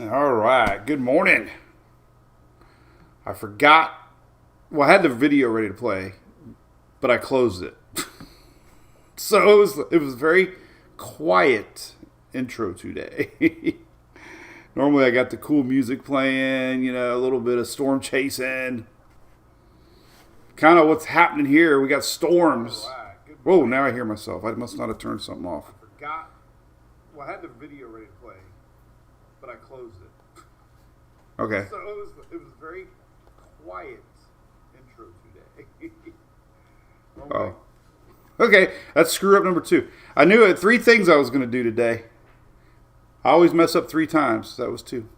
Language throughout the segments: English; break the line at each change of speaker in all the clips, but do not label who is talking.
All right. Good morning. I forgot. Well, I had the video ready to play, but I closed it. So it was very quiet intro today. Normally I got the cool music playing, a little bit of storm chasing. Kind of what's happening here. We got storms. Whoa, now I hear myself. I must not have turned something off.
I forgot. Well, I had the video ready to play, but I closed it.
Okay.
So it was very quiet intro today.
Oh. Okay, that's screw up number 2. I knew it. 3 things I was going to do today. I always mess up 3 times. That was 2.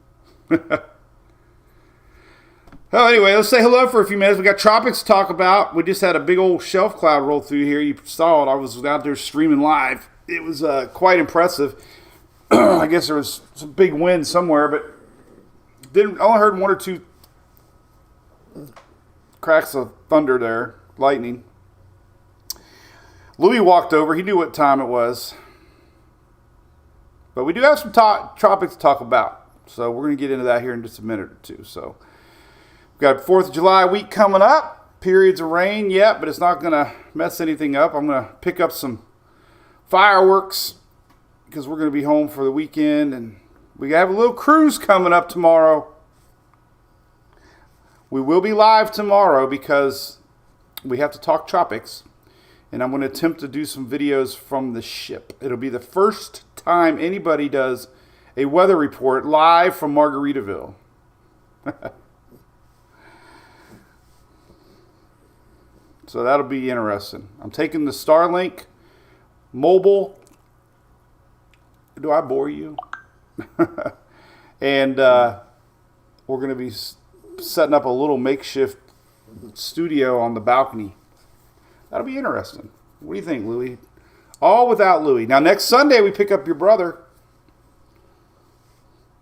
Oh, anyway, let's say hello for a few minutes. We got Tropics to talk about. We just had a big old shelf cloud roll through here. You saw it. I was out there streaming live. It was quite impressive. I guess there was some big wind somewhere, but only heard 1 or 2 cracks of thunder there, lightning. Louis walked over. He knew what time it was. But we do have some tropics to talk about. So we're going to get into that here in just a minute or 2. So we've got 4th of July week coming up. Periods of rain, yeah, but it's not going to mess anything up. I'm going to pick up some fireworks because we're going to be home for the weekend. And we have a little cruise coming up tomorrow. We will be live tomorrow because we have to talk tropics. And I'm going to attempt to do some videos from the ship. It'll be the first time anybody does a weather report live from Margaritaville. So that'll be interesting. I'm taking the Starlink mobile. Do I bore you? And we're going to be setting up a little makeshift studio on the balcony. That'll be interesting. What do you think, Louie? All without Louie. Now, next Sunday, we pick up your brother.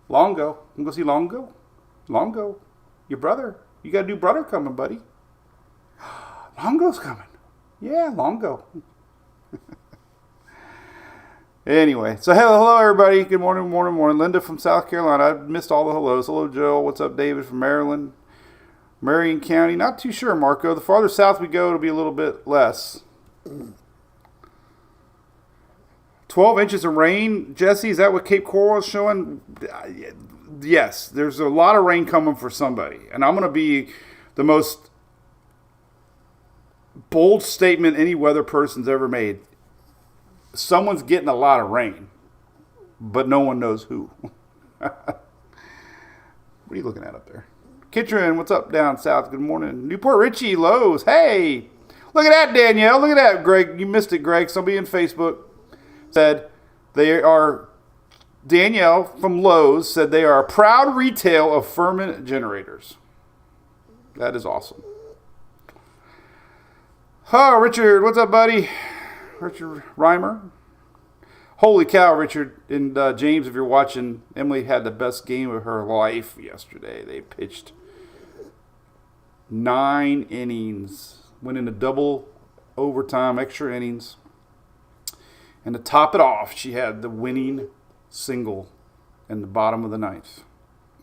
Longo. You go see Longo? Longo. Your brother. You got a new brother coming, buddy. Longo's coming. Yeah, Longo. Anyway, so hello, everybody. Good morning, morning, morning. Linda from South Carolina. I missed all the hellos. Hello, Joe. What's up, David from Maryland? Marion County, not too sure, Marco. The farther south we go, it'll be a little bit less. 12 inches of rain, Jesse, is that what Cape Coral is showing? Yes, there's a lot of rain coming for somebody. And I'm going to be the most bold statement any weather person's ever made. Someone's getting a lot of rain, but no one knows who. What are you looking at up there? Kitchener, what's up down south? Good morning. Newport Richie, Lowe's. Hey, look at that, Danielle. Look at that, Greg. You missed it, Greg. Somebody in Facebook said Danielle from Lowe's said they are a proud retail of Furman generators. That is awesome. Oh, Richard, what's up, buddy? Richard Reimer. Holy cow, Richard and James, if you're watching, Emily had the best game of her life yesterday. They pitched 9 innings, went into double overtime, extra innings. And to top it off, she had the winning single in the bottom of the 9th.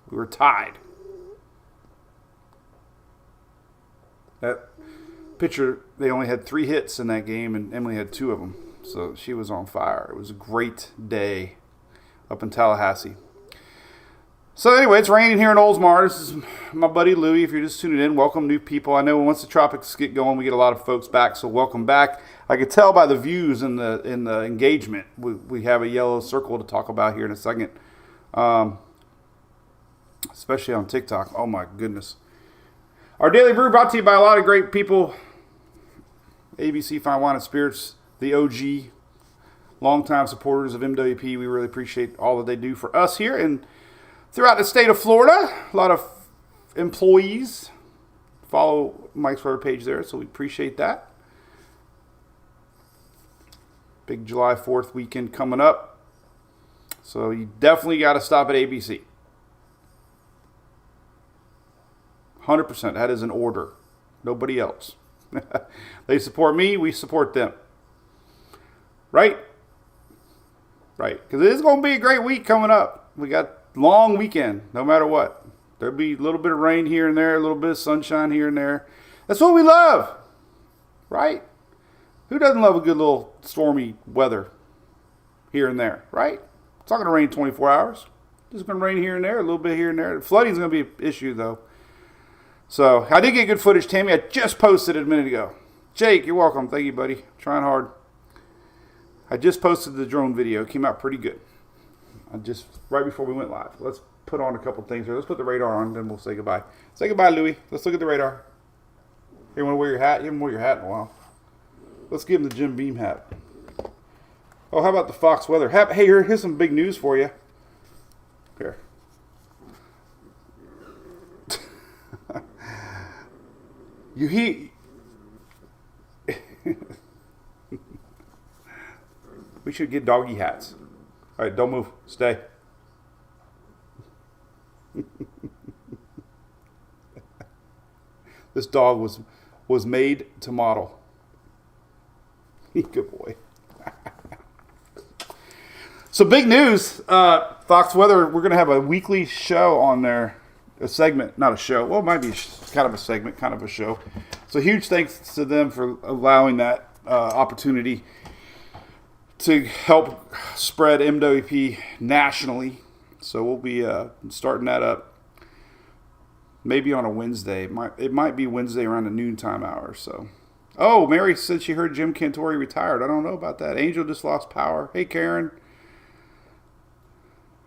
We were tied. That pitcher, they only had 3 hits in that game, and Emily had 2 of them. So she was on fire. It was a great day up in Tallahassee. So anyway, it's raining here in Oldsmar. This is my buddy Louie. If you're just tuning in, welcome new people. I know once the tropics get going, we get a lot of folks back, so welcome back. I could tell by the views and the engagement. We have a yellow circle to talk about here in a second, especially on TikTok. Oh my goodness. Our Daily Brew brought to you by a lot of great people. ABC Fine Wine and Spirits, the OG, longtime supporters of MWP. We really appreciate all that they do for us here and throughout the state of Florida. A lot of employees follow Mike's Twitter page there, so we appreciate that. Big July 4th weekend coming up. So you definitely got to stop at ABC. 100%. That is an order. Nobody else. They support me. We support them. Right? Right. Because it is going to be a great week coming up. We got long weekend, no matter what. There'll be a little bit of rain here and there, a little bit of sunshine here and there. That's what we love, right? Who doesn't love a good little stormy weather here and there, right? It's not going to rain 24 hours. It's just going to rain here and there, a little bit here and there. Flooding is going to be an issue, though. So, I did get good footage, Tammy. I just posted it a minute ago. Jake, you're welcome. Thank you, buddy. Trying hard. I just posted the drone video. It came out pretty good. Right before we went live. Let's put on a couple things here. Let's put the radar on, then we'll say goodbye. Say goodbye, Louie. Let's look at the radar. You want to wear your hat? You haven't worn your hat in a while. Let's give him the Jim Beam hat. Oh, how about the Fox weather? Hey, here's some big news for you. Here. We should get doggy hats. All right, don't move. Stay. This dog was made to model. Good boy. So big news, Fox Weather. We're going to have a weekly show on there. A segment, not a show. Well, it might be kind of a segment, kind of a show. So huge thanks to them for allowing that opportunity to help spread MWP nationally. So we'll be starting that up maybe on a Wednesday. It might be Wednesday around the noontime hour. So, oh, Mary said she heard Jim Cantori retired. I don't know about that. Angel just lost power. Hey, Karen.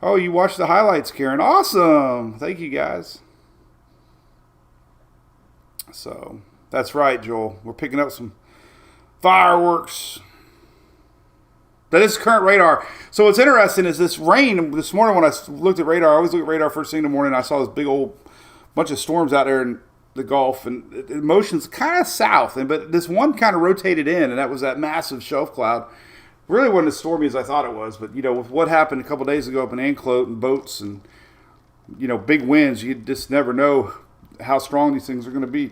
Oh, you watched the highlights, Karen. Awesome. Thank you, guys. So, that's right, Joel. We're picking up some fireworks. That is current radar. So what's interesting is this rain. This morning when I looked at radar, I always look at radar first thing in the morning. I saw this big old bunch of storms out there in the Gulf. And the motion's kind of south. But this one kind of rotated in, and that was that massive shelf cloud. Really wasn't as stormy as I thought it was, but with what happened a couple days ago up in Anclote and boats and big winds, you just never know how strong these things are going to be.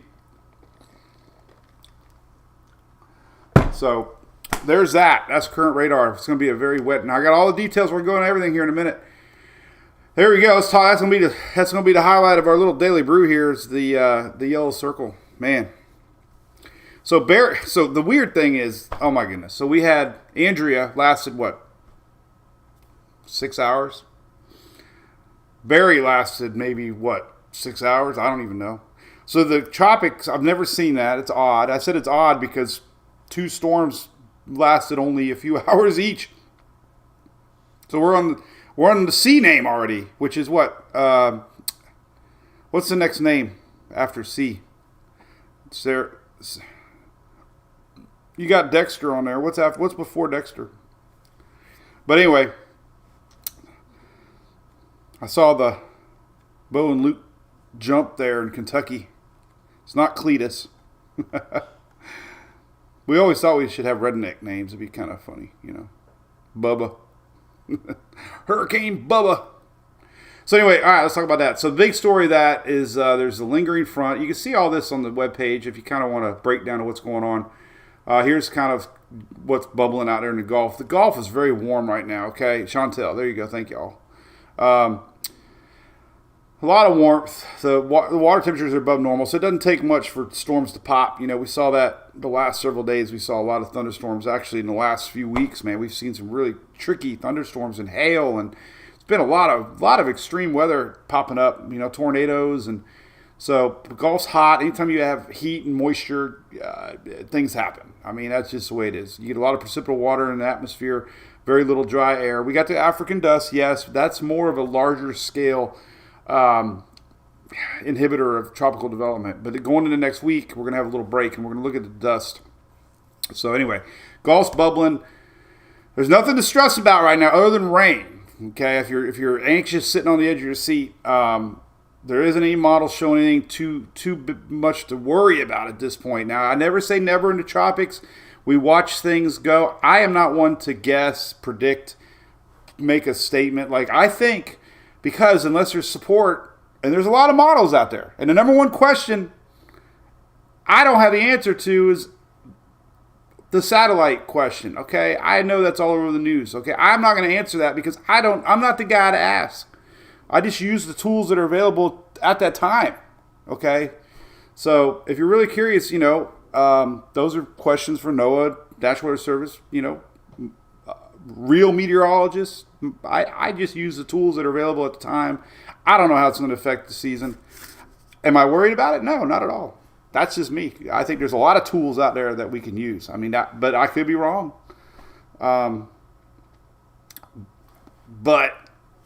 So there's that. That's current radar. It's going to be a very wet. Now I got all the details. We're going to everything here in a minute. There we go. Let's talk. That's going to be the highlight of our little daily brew here. Is the yellow circle, man. So the weird thing is, oh my goodness. So we had Andrea lasted what? 6 hours? Barry lasted maybe what? 6 hours? I don't even know. So the Tropics, I've never seen that. It's odd. I said it's odd because 2 storms lasted only a few hours each. So we're on the C name already, which is what? What's the next name after C? You got Dexter on there. What's before Dexter? But anyway, I saw the Bo and Luke jump there in Kentucky. It's not Cletus. We always thought we should have redneck names. It'd be kind of funny, Bubba. Hurricane Bubba. So anyway, all right, let's talk about that. So the big story of that is there's a lingering front. You can see all this on the webpage if you kind of want to break down what's going on. Here's kind of what's bubbling out there in the Gulf. The Gulf is very warm right now, okay? Chantel, there you go. Thank y'all. A lot of warmth. The water temperatures are above normal, so it doesn't take much for storms to pop. We saw that the last several days. We saw a lot of thunderstorms. Actually, in the last few weeks, man, we've seen some really tricky thunderstorms and hail, and it's been a lot of extreme weather popping up. Tornadoes, and so the Gulf's hot. Anytime you have heat and moisture, things happen. I mean, that's just the way it is. You get a lot of precipitable water in the atmosphere, very little dry air. We got the African dust. Yes, that's more of a larger scale inhibitor of tropical development. But going into next week, we're going to have a little break, and we're going to look at the dust. So anyway, Gulf's bubbling. There's nothing to stress about right now other than rain. Okay, if you're anxious sitting on the edge of your seat, there isn't any model showing anything too much to worry about at this point. Now, I never say never in the tropics. We watch things go. I am not one to guess, predict, make a statement. Like, I think, because unless there's support, and there's a lot of models out there, and the number one question I don't have the answer to is the satellite question, okay? I know that's all over the news, okay? I'm not going to answer that because I'm not the guy to ask. I just use the tools that are available at that time. Okay? So if you're really curious, those are questions for NOAA, National Weather Service, real meteorologists. I just use the tools that are available at the time. I don't know how it's going to affect the season. Am I worried about it? No, not at all. That's just me. I think there's a lot of tools out there that we can use. I mean, but I could be wrong. But,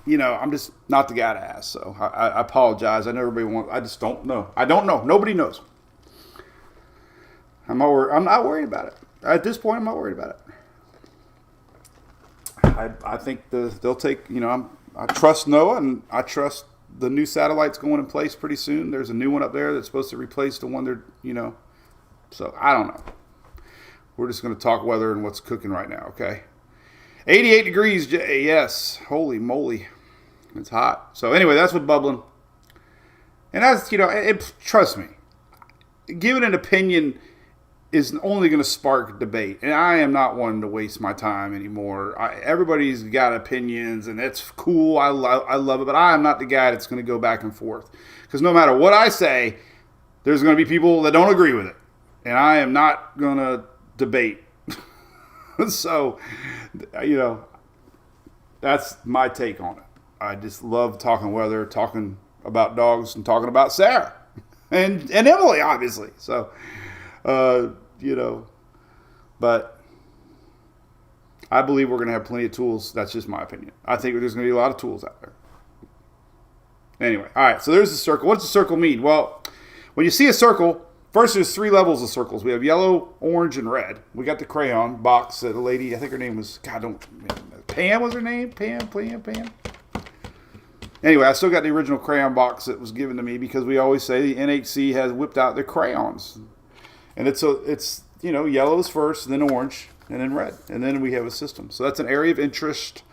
I'm just not the guy to ask. So I apologize. I know everybody wants. I just don't know. I don't know. Nobody knows. I'm not worried about it. At this point, I'm not worried about it. I think they'll take, I trust NOAA, and I trust the new satellites going in place pretty soon. There's a new one up there that's supposed to replace the one they're, so I don't know. We're just going to talk weather and what's cooking right now, okay? 88 degrees, Jay, yes. Holy moly. It's hot. So anyway, that's what bubbling. And that's, trust me, giving an opinion is only going to spark debate. And I am not one to waste my time anymore. Everybody's got opinions, and it's cool. I love it. But I am not the guy that's going to go back and forth. Because no matter what I say, there's going to be people that don't agree with it. And I am not going to debate. So, that's my take on it. I just love talking weather, talking about dogs, and talking about Sarah. And Emily, obviously. So, but I believe we're going to have plenty of tools. That's just my opinion. I think there's going to be a lot of tools out there. Anyway, all right, so there's the circle. What does the circle mean? Well, when you see a circle, first there's 3 levels of circles. We have yellow, orange, and red. We got the crayon box that a lady, I think her name was, Pam was her name? Pam. Anyway, I still got the original crayon box that was given to me because we always say the NHC has whipped out their crayons. And it's yellow is first, then orange, and then red. And then we have a system. So that's an area of interest.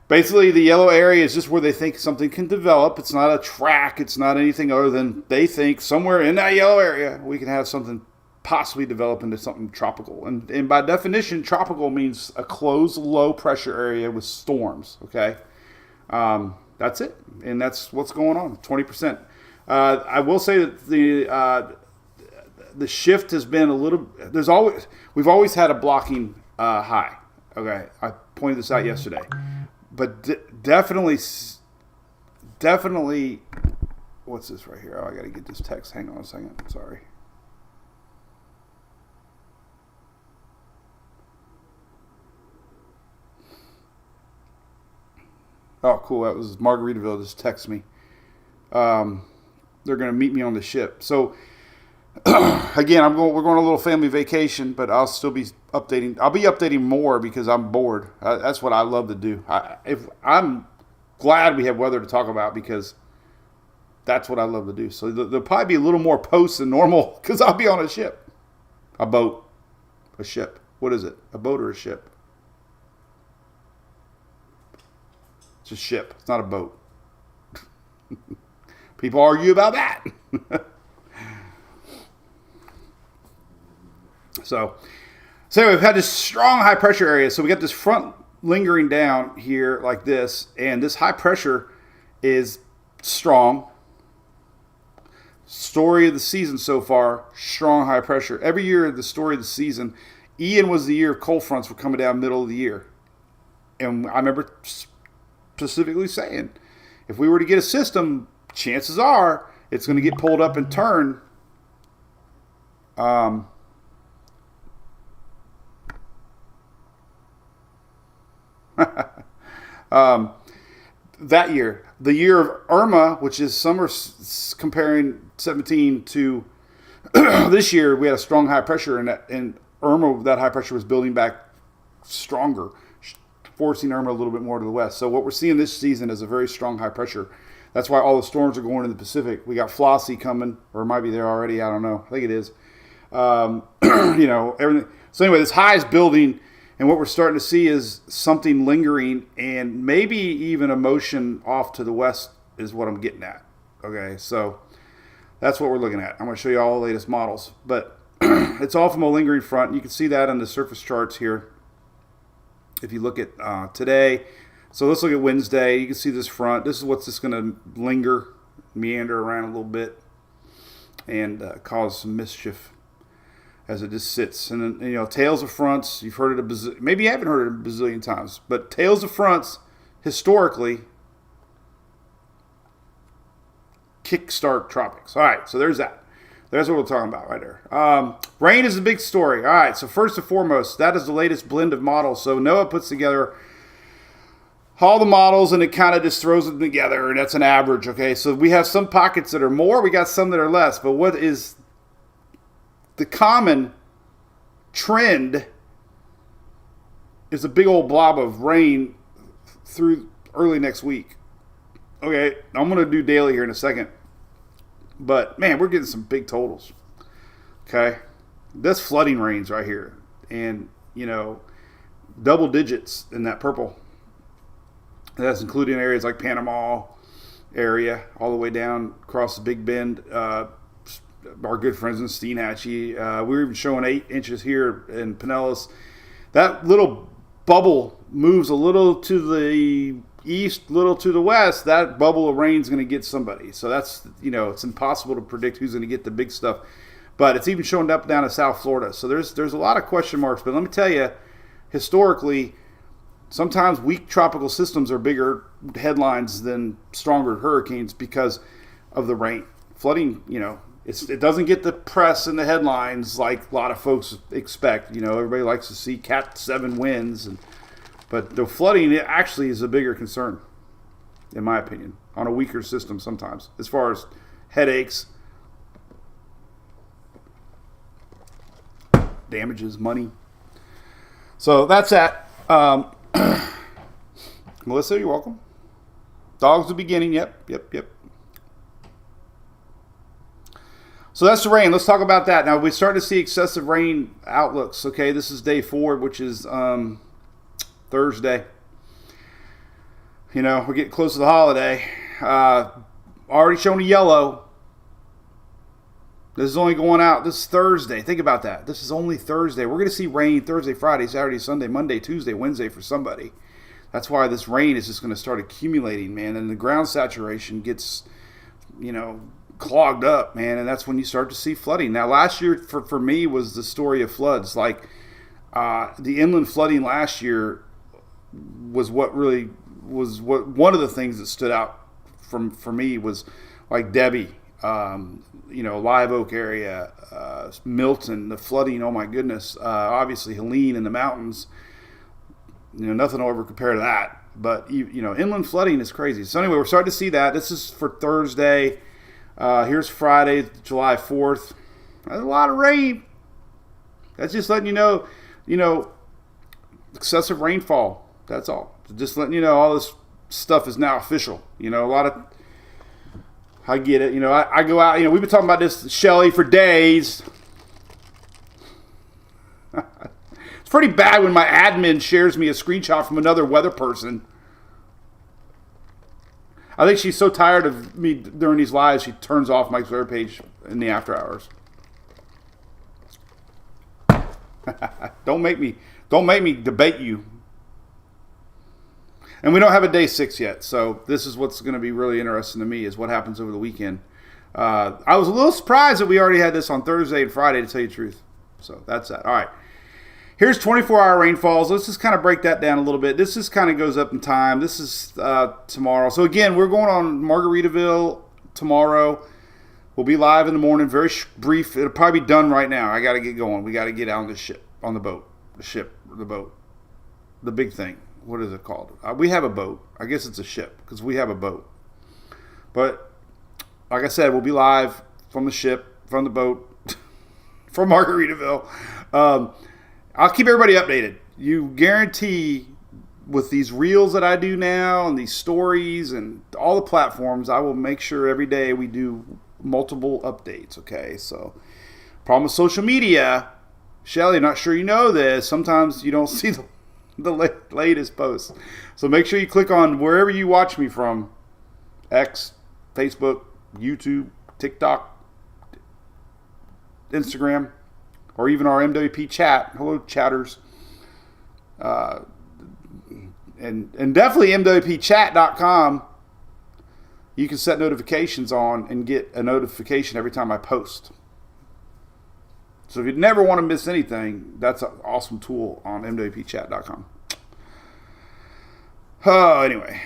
Basically, the yellow area is just where they think something can develop. It's not a track. It's not anything other than they think somewhere in that yellow area we can have something possibly develop into something tropical. And by definition, tropical means a closed, low-pressure area with storms, okay? That's it. And that's what's going on, 20%. I will say that the shift has been a little. We've always had a blocking high. Okay, I pointed this out yesterday, but definitely. What's this right here? Oh, I got to get this text. Hang on a second. Sorry. Oh, cool. That was Margaritaville. Just text me. They're going to meet me on the ship. So. Again, we're going on a little family vacation, but I'll still be updating. I'll be updating more because I'm bored. That's what I love to do. I'm glad we have weather to talk about because that's what I love to do. So there'll probably be a little more posts than normal because I'll be on a ship. A boat. A ship. What is it? A boat or a ship? It's a ship. It's not a boat. People argue about that. So we've had this strong high pressure area. So we got this front lingering down here like this, and this high pressure is strong. Story of the season so far, strong high pressure. Every year, the story of the season, Ian was the year of cold fronts were coming down middle of the year. And I remember specifically saying, if we were to get a system, chances are it's going to get pulled up and turn. That year, the year of Irma, which is summer, comparing 17 to this year, we had a strong high pressure, and Irma, that high pressure was building back stronger, forcing Irma a little bit more to the west. So what we're seeing this season is a very strong high pressure. That's why all the storms are going in the Pacific. We got Flossie coming, or it might be there already. I don't know. I think it is. Everything. So anyway, this high is building. And what we're starting to see is something lingering and maybe even a motion off to the west is what I'm getting at. Okay, so that's what we're looking at. I'm going to show you all the latest models. But it's all from a lingering front. You can see that on the surface charts here. If you look at today, So let's look at Wednesday. You can see this front. This is what's just going to linger, meander around a little bit, and cause some mischief as it just sits. And then, tails of fronts, you've heard it maybe you haven't heard it a bazillion times, but tails of fronts, historically, kickstart tropics. All right, so there's that. There's what we're talking about right there. Rain is a big story. All right, so first and foremost, that is the latest blend of models. So NOAA puts together all the models, and it kind of just throws them together, and that's an average, okay? So we have some pockets that are more, we got some that are less, but what is the common trend is a big old blob of rain through early next week. Okay, I'm going to do daily here in a second. But, man, we're getting some big totals. Okay? This flooding rains right here. And, double digits in that purple. That's including areas like Panama area, all the way down across the Big Bend. Our good friends in Steenhatchee. We were even showing 8 inches here in Pinellas. That little bubble moves a little to the east, little to the west. That bubble of rain is going to get somebody. So that's, it's impossible to predict who's going to get the big stuff. But it's even showing up down to South Florida. So there's a lot of question marks. But let me tell you, historically, sometimes weak tropical systems are bigger headlines than stronger hurricanes because of the rain. Flooding, it doesn't get the press and the headlines like a lot of folks expect. Everybody likes to see Cat 7 winds, but the flooding, it actually is a bigger concern, in my opinion, on a weaker system sometimes, as far as headaches, damages, money. So that's that. Melissa, you're welcome. Dogs the beginning. Yep. So that's the rain. Let's talk about that. Now, we're starting to see excessive rain outlooks. Okay, this is day 4, which is Thursday. We're getting close to the holiday. Already showing a yellow. This is only going out this Thursday. Think about that. This is only Thursday. We're going to see rain Thursday, Friday, Saturday, Sunday, Monday, Tuesday, Wednesday for somebody. That's why this rain is just going to start accumulating, man. And the ground saturation gets, clogged up, man. And that's when you start to see flooding. Now, last year for me was the story of floods. Like the inland flooding last year was what one of the things that stood out for me was like Debbie. Live Oak area, Milton, the flooding, oh my goodness. Obviously, Helene in the mountains, nothing will ever compare to that. But, inland flooding is crazy. So anyway, we're starting to see that. This is for Thursday. Here's Friday, July 4th. There's a lot of rain. That's just letting you know, excessive rainfall. That's all. Just letting you know all this stuff is now official. A lot of... I get it. I go out. We've been talking about this, Shelly, for days. It's pretty bad when my admin shares me a screenshot from another weather person. I think she's so tired of me during these lives, she turns off my Twitter page in the after hours. Don't make me debate you. And we don't have a day 6 yet, so this is what's going to be really interesting to me is what happens over the weekend. I was a little surprised that we already had this on Thursday and Friday, to tell you the truth. So that's that. All right. Here's 24-hour rainfalls. Let's just kind of break that down a little bit. This just kind of goes up in time. This is tomorrow. So, again, we're going on Margaritaville tomorrow. We'll be live in the morning, very brief. It'll probably be done right now. I got to get going. We got to get out on the ship, on the boat. The boat. The big thing. What is it called? We have a boat. I guess it's a ship because we have a boat. But like I said, we'll be live from the ship, from the boat, from Margaritaville. I'll keep everybody updated. You guarantee with these reels that I do now and these stories and all the platforms, I will make sure every day we do multiple updates. Okay, so problem with social media, Shelly, I'm not sure you know this. Sometimes you don't see the latest posts. So make sure you click on wherever you watch me from. X, Facebook, YouTube, TikTok, Instagram, or even our MWP chat. Hello, chatters. And and definitely mwpchat.com. You can set notifications on and get a notification every time I post. So if you never want to miss anything, that's an awesome tool on mwpchat.com. Oh, anyway.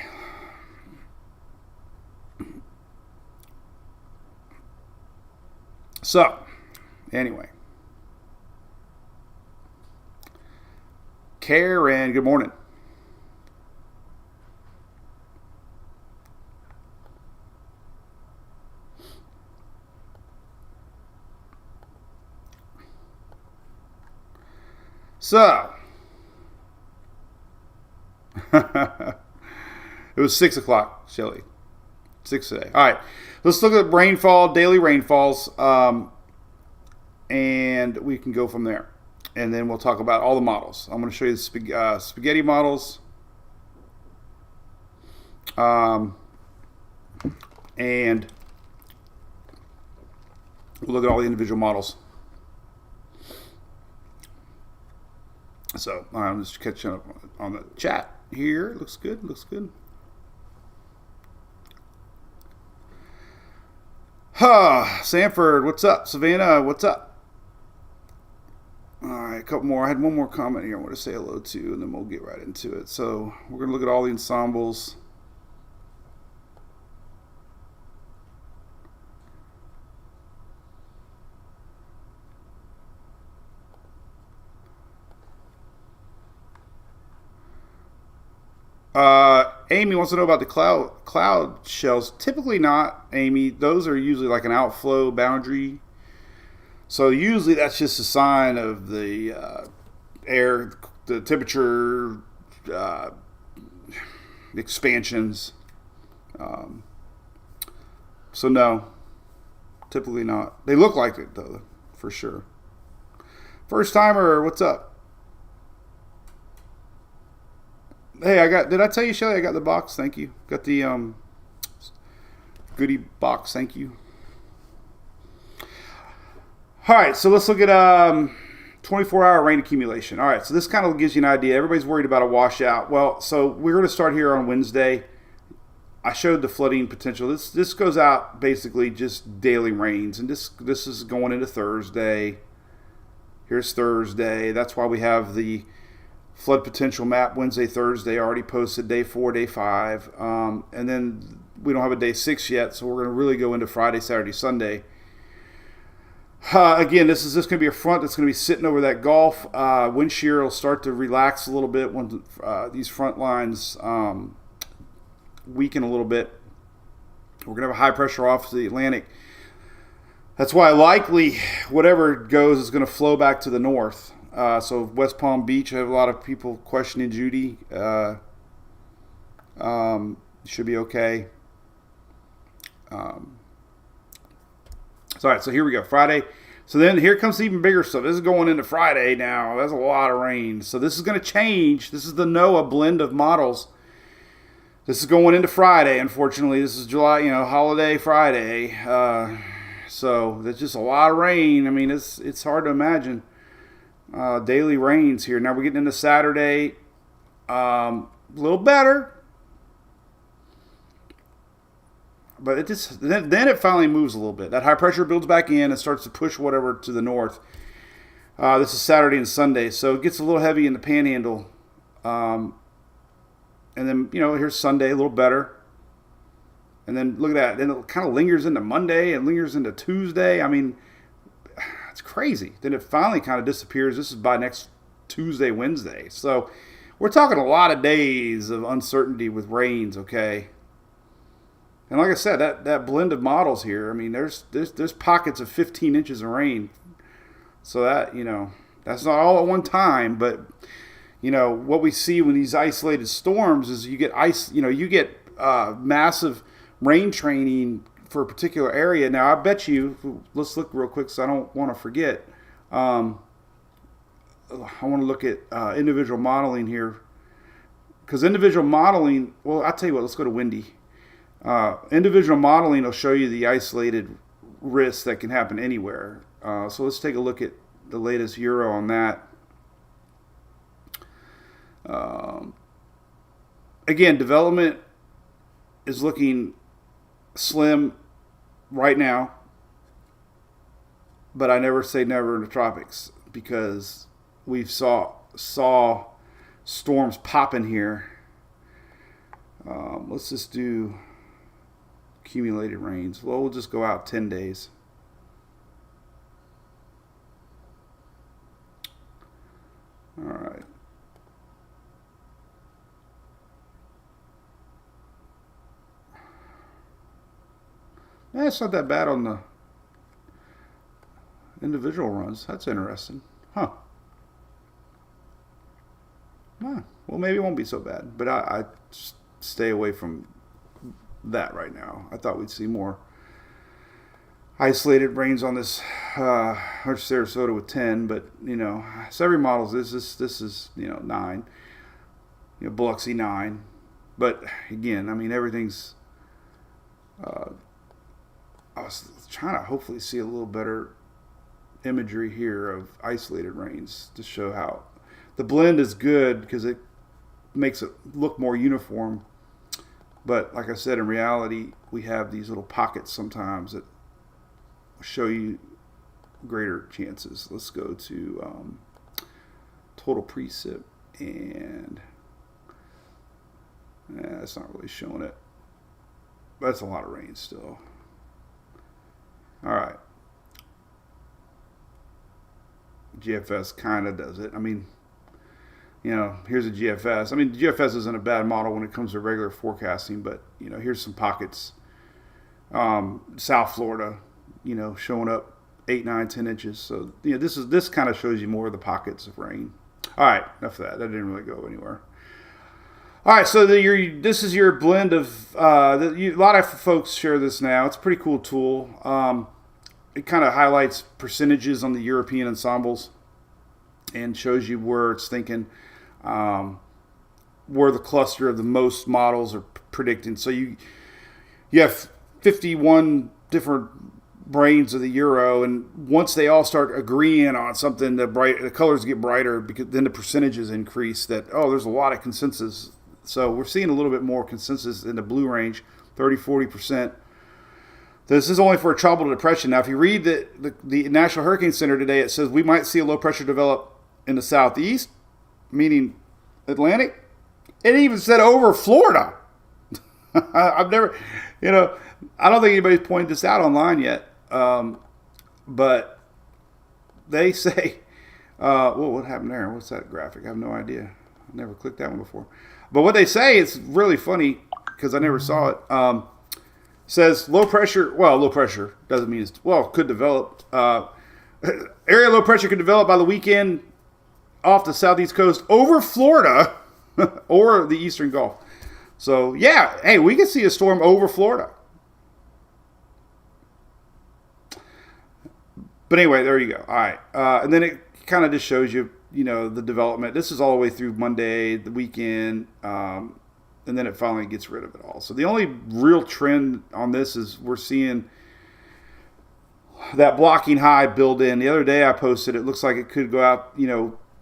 So, anyway. Karen, good morning. So, it was 6 o'clock, Shelly. 6 today. All right, let's look at rainfall, daily rainfalls, and we can go from there. And then we'll talk about all the models. I'm going to show you the spaghetti models. And we'll look at all the individual models. So I'm just catching up on the chat here. Looks good. Looks good. Sanford, what's up? Savannah, what's up? All right, a couple more. I had one more comment here I want to say hello to, and then we'll get right into it. So we're going to look at all the ensembles. Amy wants to know about the cloud shells. Typically not, Amy. Those are usually like an outflow boundary. So usually that's just a sign of the air, the temperature expansions. So no, typically not. They look like it though, for sure. First timer, what's up? Hey, did I tell you, Shelly, I got the box? Thank you. Got the goodie box. Thank you. All right, so let's look at 24-hour rain accumulation. All right, so this kind of gives you an idea. Everybody's worried about a washout. Well, so we're going to start here on Wednesday. I showed the flooding potential. This goes out basically just daily rains, and this is going into Thursday. Here's Thursday. That's why we have the flood potential map Wednesday, Thursday already posted, day 4, day 5. And then we don't have a day 6 yet, so we're going to really go into Friday, Saturday, Sunday. Again, this is just going to be a front that's going to be sitting over that Gulf. Wind shear will start to relax a little bit when these front lines weaken a little bit. We're going to have a high pressure off the Atlantic. That's why likely whatever goes is going to flow back to the north. So West Palm Beach, I have a lot of people questioning Judy. Should be okay. All right, so here we go, Friday. So then here comes even bigger stuff. This is going into Friday now. That's a lot of rain. So this is going to change. This is the NOAA blend of models. This is going into Friday, unfortunately. This is July, holiday Friday. So there's just a lot of rain. I mean, it's hard to imagine. Daily rains here. Now we're getting into Saturday. A little better. But it just then it finally moves a little bit. That high pressure builds back in and starts to push whatever to the north. This is Saturday and Sunday, so it gets a little heavy in the panhandle. And then, here's Sunday, a little better. And then look at that. Then it kind of lingers into Monday and lingers into Tuesday. I mean, it's crazy. Then it finally kind of disappears. This is by next Tuesday, Wednesday. So we're talking a lot of days of uncertainty with rains, okay? And like I said, that blend of models here, I mean, there's pockets of 15 inches of rain. So that, that's not all at one time, but, what we see when these isolated storms is you get massive rain training for a particular area. Now, I bet you, let's look real quick so I don't want to forget. I want to look at individual modeling here. Because individual modeling, well, I'll tell you what, let's go to Windy. Individual modeling will show you the isolated risks that can happen anywhere. So let's take a look at the latest Euro on that. again, development is looking slim right now, but I never say never in the tropics because we've saw storms popping here. Let's just do accumulated rains. Well, we'll just go out 10 days. All right. It's not that bad on the individual runs. That's interesting. Huh. Well, maybe it won't be so bad. But I stay away from that right now. I thought we'd see more isolated rains on this Sarasota with 10. But, so every model is this is 9. Biloxi 9. But, again, everything's... I was trying to hopefully see a little better imagery here of isolated rains to show how the blend is good because it makes it look more uniform. But like I said, in reality, we have these little pockets sometimes that show you greater chances. Let's go to total precip, and it's not really showing it. That's a lot of rain still. All right. GFS kind of does it. Here's a GFS. GFS isn't a bad model when it comes to regular forecasting, but, here's some pockets. South Florida, showing up 8, 9, 10 inches. So, this kind of shows you more of the pockets of rain. All right, enough of that. That didn't really go anywhere. All right, so this is your blend of, a lot of folks share this now. It's a pretty cool tool. It kind of highlights percentages on the European ensembles and shows you where it's thinking, where the cluster of the most models are predicting. So you have 51 different brains of the Euro, and once they all start agreeing on something, the colors get brighter because then the percentages increase. There's a lot of consensus. So we're seeing a little bit more consensus in the blue range, 30-40%. This is only for a tropical depression. Now, if you read the National Hurricane Center today, it says we might see a low pressure develop in the southeast, meaning Atlantic. It even said over Florida. I've never, I don't think anybody's pointed this out online yet. But they say, what happened there? What's that graphic? I have no idea. I never clicked that one before. But what they say is really funny because I never saw it. Says low pressure doesn't mean could develop. Area low pressure could develop by the weekend off the southeast coast over Florida or the eastern Gulf. So, yeah, hey, we could see a storm over Florida. But anyway, there you go. All right. And then it kind of just shows you, the development. This is all the way through Monday, the weekend, and then it finally gets rid of it all. So the only real trend on this is we're seeing that blocking high build in. The other day I posted it looks like it could go out,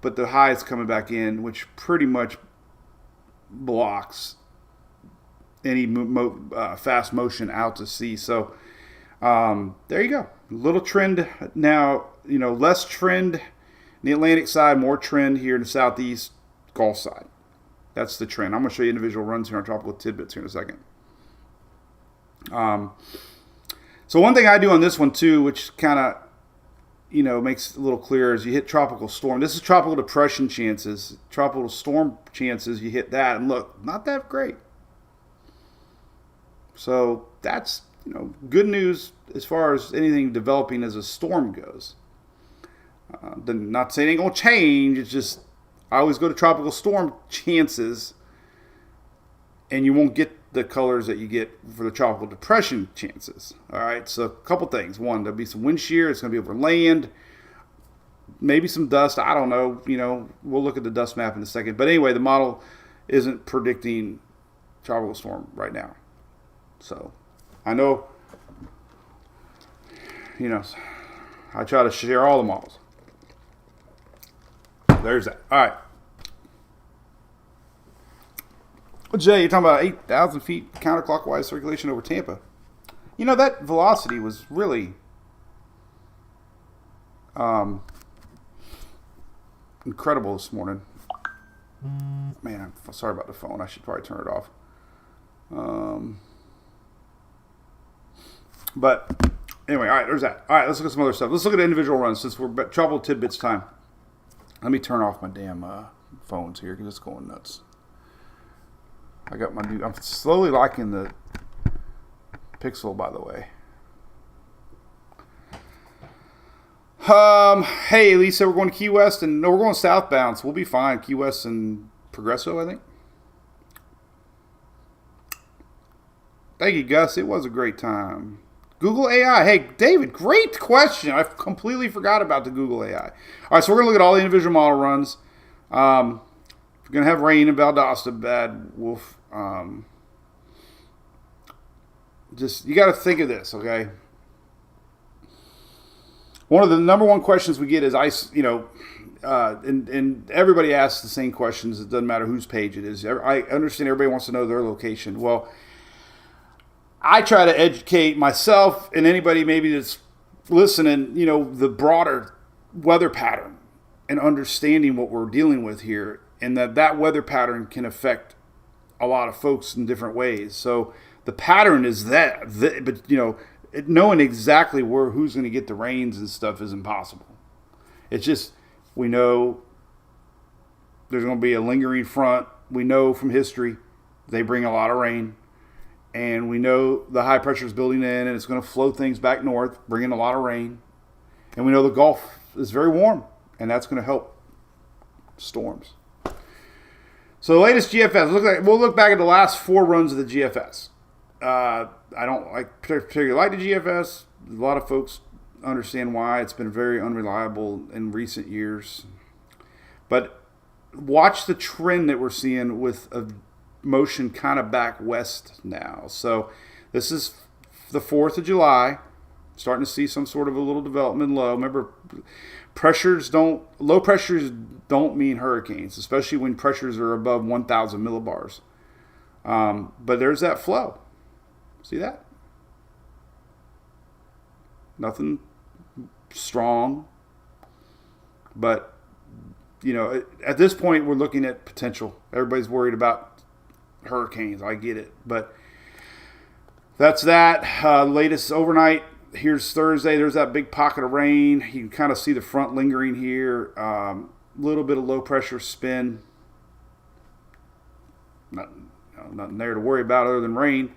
but the high is coming back in, which pretty much blocks any fast motion out to sea. So there you go. Little trend now, less trend in the Atlantic side, more trend here in the southeast Gulf side. That's the trend. I'm going to show you individual runs here on tropical tidbits here in a second. So one thing I do on this one too, which kind of, makes it a little clearer, is you hit tropical storm. This is tropical depression chances. Tropical storm chances, you hit that, and look, not that great. So that's, good news as far as anything developing as a storm goes. Not saying it ain't going to change. It's just, I always go to tropical storm chances, and you won't get the colors that you get for the tropical depression chances. All right, so a couple things. One, there'll be some wind shear. It's going to be over land. Maybe some dust. I don't know. We'll look at the dust map in a second. But anyway, the model isn't predicting tropical storm right now. So I know, I try to share all the models. There's that. All right. Well, Jay, you're talking about 8,000 feet counterclockwise circulation over Tampa. You know, that velocity was really incredible this morning. Man, I'm sorry about the phone. I should probably turn it off. But anyway, all right, there's that. All right, let's look at some other stuff. Let's look at individual runs since we're trouble tidbits time. Let me turn off my damn phones here because it's going nuts. I got my new. I'm slowly liking the Pixel, by the way. Hey, Lisa, we're going to Key West, and no, we're going southbound, so we'll be fine. Key West and Progresso, I think. Thank you, Gus. It was a great time. Google AI. Hey, David, great question. I completely forgot about the Google AI. All right, so we're going to look at all the individual model runs. We're going to have rain in Valdosta, Bad Wolf. Just, you got to think of this, okay? One of the number one questions we get is, and everybody asks the same questions. It doesn't matter whose page it is. I understand everybody wants to know their location. Well, I try to educate myself and anybody maybe that's listening, the broader weather pattern and understanding what we're dealing with here, and that weather pattern can affect a lot of folks in different ways. So the pattern is but knowing exactly who's going to get the rains and stuff is impossible. It's just, we know there's going to be a lingering front. We know from history they bring a lot of rain. And we know the high pressure is building in, and it's going to flow things back north, bringing a lot of rain. And we know the Gulf is very warm, and that's going to help storms. So the latest GFS, we'll look back at the last 4 runs of the GFS. I don't particularly like the GFS. A lot of folks understand why. It's been very unreliable in recent years. But watch the trend that we're seeing with a motion kind of back west now. So this is the 4th of July. Starting to see some sort of a little development low. Remember, low pressures don't mean hurricanes, especially when pressures are above 1,000 millibars. But there's that flow. See that? Nothing strong. But, at this point, we're looking at potential. Everybody's worried about hurricanes. I get it. But that's that. Latest overnight. Here's Thursday. There's that big pocket of rain. You can kind of see the front lingering here. Little bit of low pressure spin. Nothing there to worry about other than rain.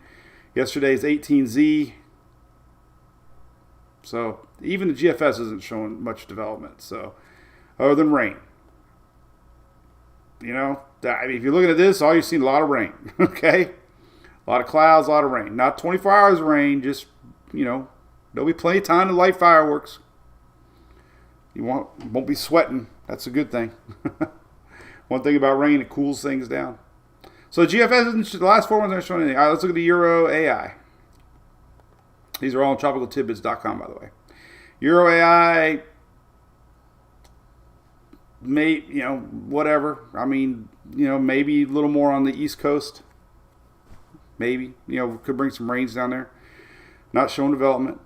Yesterday's 18Z. So even the GFS isn't showing much development. So other than rain. If you're looking at this, all you've seen a lot of rain. Okay? A lot of clouds, a lot of rain. Not 24 hours of rain, just, there'll be plenty of time to light fireworks. You won't be sweating. That's a good thing. One thing about rain, it cools things down. So GFS isn't, the last 4 ones aren't showing anything. All right, let's look at the Euro AI. These are all on tropicaltidbits.com, by the way. Euro AI, whatever. I mean, maybe a little more on the East Coast. Maybe, could bring some rains down there. Not showing development.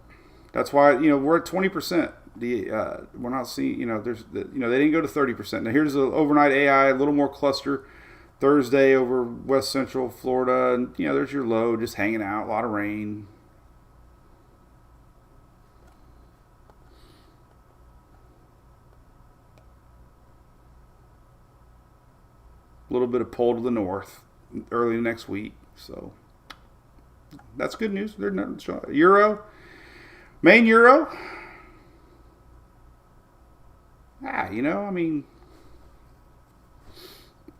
That's why, we're at 20%. We're not seeing, they didn't go to 30%. Now here's the overnight AI, a little more cluster. Thursday over west central Florida, and there's your low just hanging out, a lot of rain. A little bit of pull to the north early next week, so that's good news. They're not showing. Main Euro.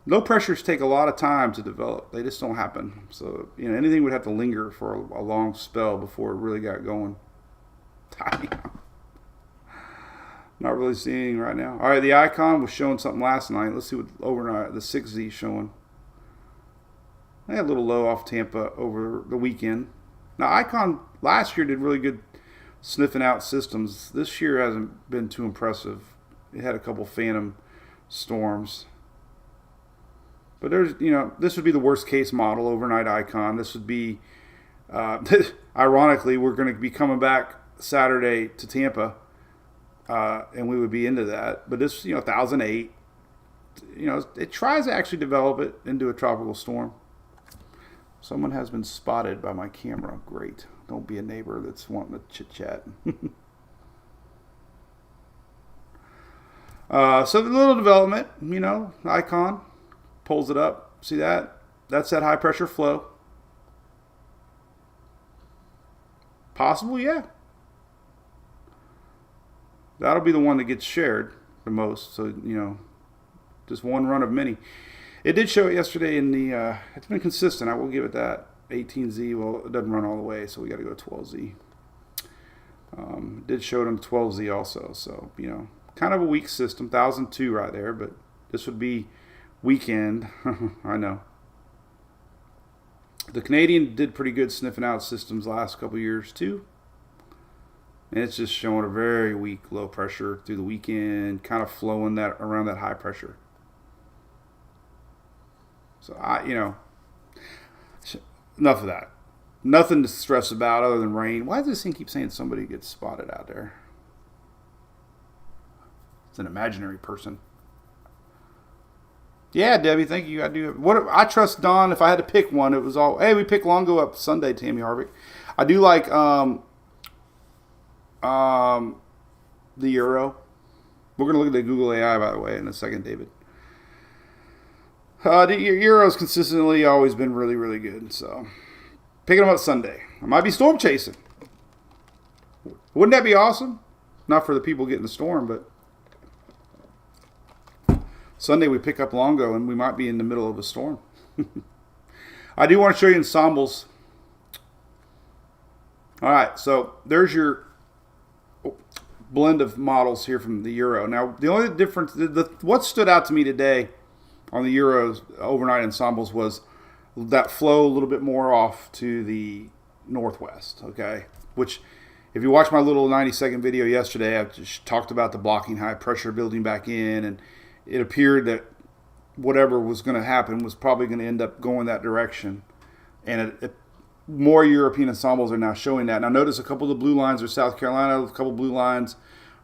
Low pressures take a lot of time to develop. They just don't happen. So, anything would have to linger for a long spell before it really got going. Not really seeing right now. All right, the Icon was showing something last night. Let's see what overnight the 6Z is showing. They had a little low off Tampa over the weekend. Now, Icon last year did really good sniffing out systems. This year hasn't been too impressive. It had a couple phantom storms. But there's, this would be the worst case model, overnight icon. This would be, ironically, we're going to be coming back Saturday to Tampa, and we would be into that. But this, 1008, it tries to actually develop it into a tropical storm. Someone has been spotted by my camera. Great. Don't be a neighbor that's wanting to chit-chat. So the little development, icon, pulls it up. See that? That's that high pressure flow. Possible, yeah. That'll be the one that gets shared the most. So, just one run of many. It did show it yesterday in the, it's been consistent. I will give it that. 18Z, well, it doesn't run all the way, so we got to go 12Z. It did show it on 12Z also. So, kind of a weak system. 1002 right there, but this would be weekend. I know. The Canadian did pretty good sniffing out systems last couple years too. And it's just showing a very weak low pressure through the weekend, kind of flowing that around that high pressure. So enough of that. Nothing to stress about other than rain. Why does this thing keep saying somebody gets spotted out there? It's an imaginary person. Yeah, Debbie, thank you. I trust Don. If I had to pick one, it was all. Hey, we picked Longo up Sunday, Tammy Harvick. I do like the Euro. We're gonna look at the Google AI, by the way, in a second, David. The Euro's consistently always been really, really good. So picking them up Sunday. I might be storm chasing. Wouldn't that be awesome? Not for the people getting the storm, but. Sunday we pick up Longo and we might be in the middle of a storm. I do want to show you ensembles. All right, so there's your blend of models here from the Euro. Now, the only difference, what stood out to me today on the Euro's overnight ensembles was that flow a little bit more off to the northwest, okay? Which, if you watch my little 90-second video yesterday, I just talked about the blocking high pressure building back in, and it appeared that whatever was going to happen was probably going to end up going that direction. And more European ensembles are now showing that. Now notice a couple of the blue lines are South Carolina, a couple of blue lines,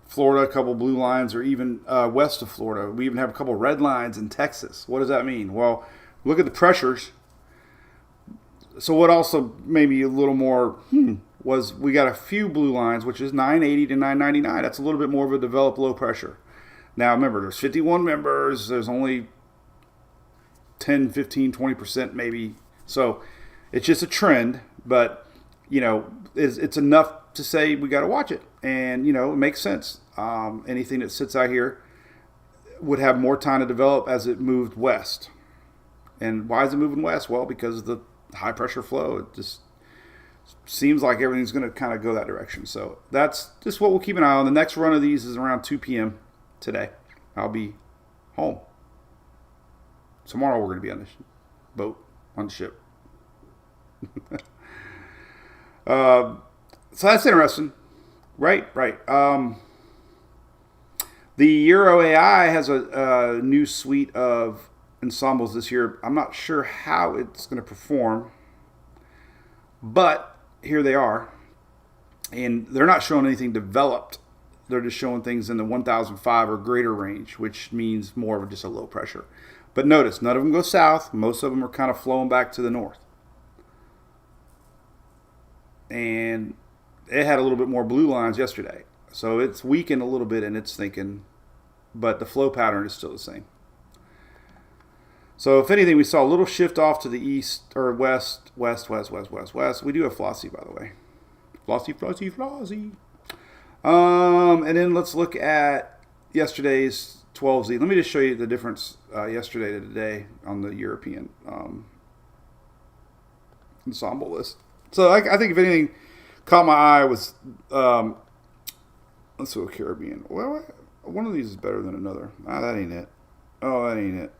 Florida, a couple of blue lines, or even west of Florida. We even have a couple of red lines in Texas. What does that mean? Well, look at the pressures. So what also maybe a little more was we got a few blue lines, which is 980 to 999. That's a little bit more of a developed low pressure. Now, remember, there's 51 members. There's only 10, 15, 20% maybe. So it's just a trend. But, it's enough to say we got to watch it. And, it makes sense. Anything that sits out here would have more time to develop as it moved west. And why is it moving west? Well, because of the high pressure flow. It just seems like everything's going to kind of go that direction. So that's just what we'll keep an eye on. The next run of these is around 2 p.m. today. I'll be home. Tomorrow we're going to be on the boat, on the ship. So that's interesting. Right. The Euro AI has a new suite of ensembles this year. I'm not sure how it's going to perform, but here they are. And they're not showing anything developed. They're just showing things in the 1005 or greater range, which means more of just a low pressure. But notice, none of them go south. Most of them are kind of flowing back to the north. And it had a little bit more blue lines yesterday. So it's weakened a little bit in its thinking, but the flow pattern is still the same. So if anything, we saw a little shift off to the east or west. We do have Flossie, by the way. Flossie. And then let's look at yesterday's 12Z. Let me just show you the difference yesterday to today on the European ensemble list. So I think if anything caught my eye was, let's go Caribbean. Well, one of these is better than another. That ain't it. Oh, that ain't it.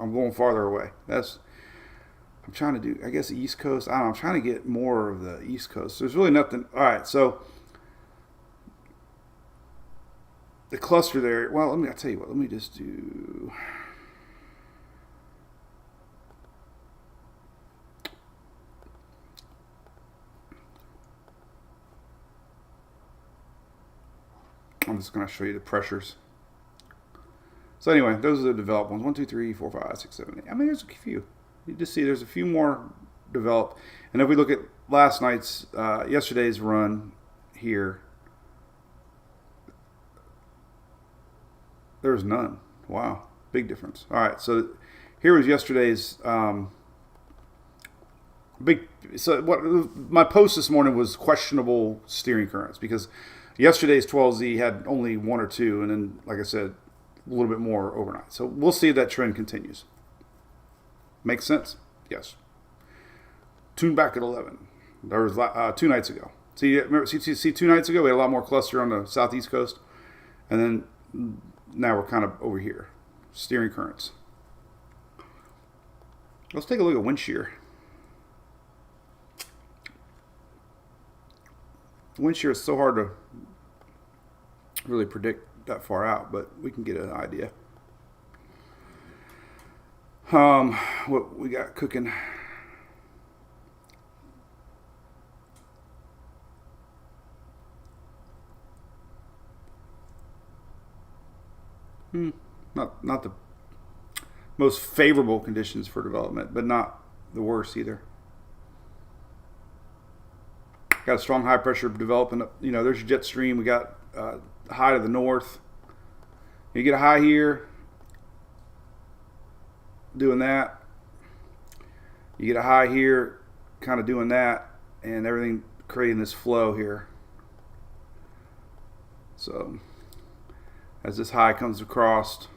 I'm going farther away. I'm trying to do, I guess, the East Coast. I don't know. I'm trying to get more of the East Coast. There's really nothing. All right, so the cluster there. Well, I'll tell you what. Let me just do. I'm just going to show you the pressures. So anyway, those are the developed ones. 1, 2, 3, 4, 5, 6, 7, 8. I mean, there's a few. You just see there's a few more developed. And if we look at last night's, yesterday's run here, there's none. Wow, big difference. All right, so here was yesterday's big. So what my post this morning was questionable steering currents, because yesterday's 12Z had only 1 or 2, and then, like I said, a little bit more overnight. So we'll see if that trend continues. Makes sense? Yes. Tune back at 11. There was 2 nights ago. See 2 nights ago we had a lot more cluster on the southeast coast, and then now we're kind of over here. Steering currents. Let's take a look at wind shear. Wind shear is so hard to really predict that far out, but we can get an idea. What we got cooking? Not the most favorable conditions for development, but not the worst either. Got a strong high pressure developing. You know, there's your jet stream. We got high to the north. You get a high here, doing that. You get a high here, kind of doing that, and everything creating this flow here. So as this high comes across,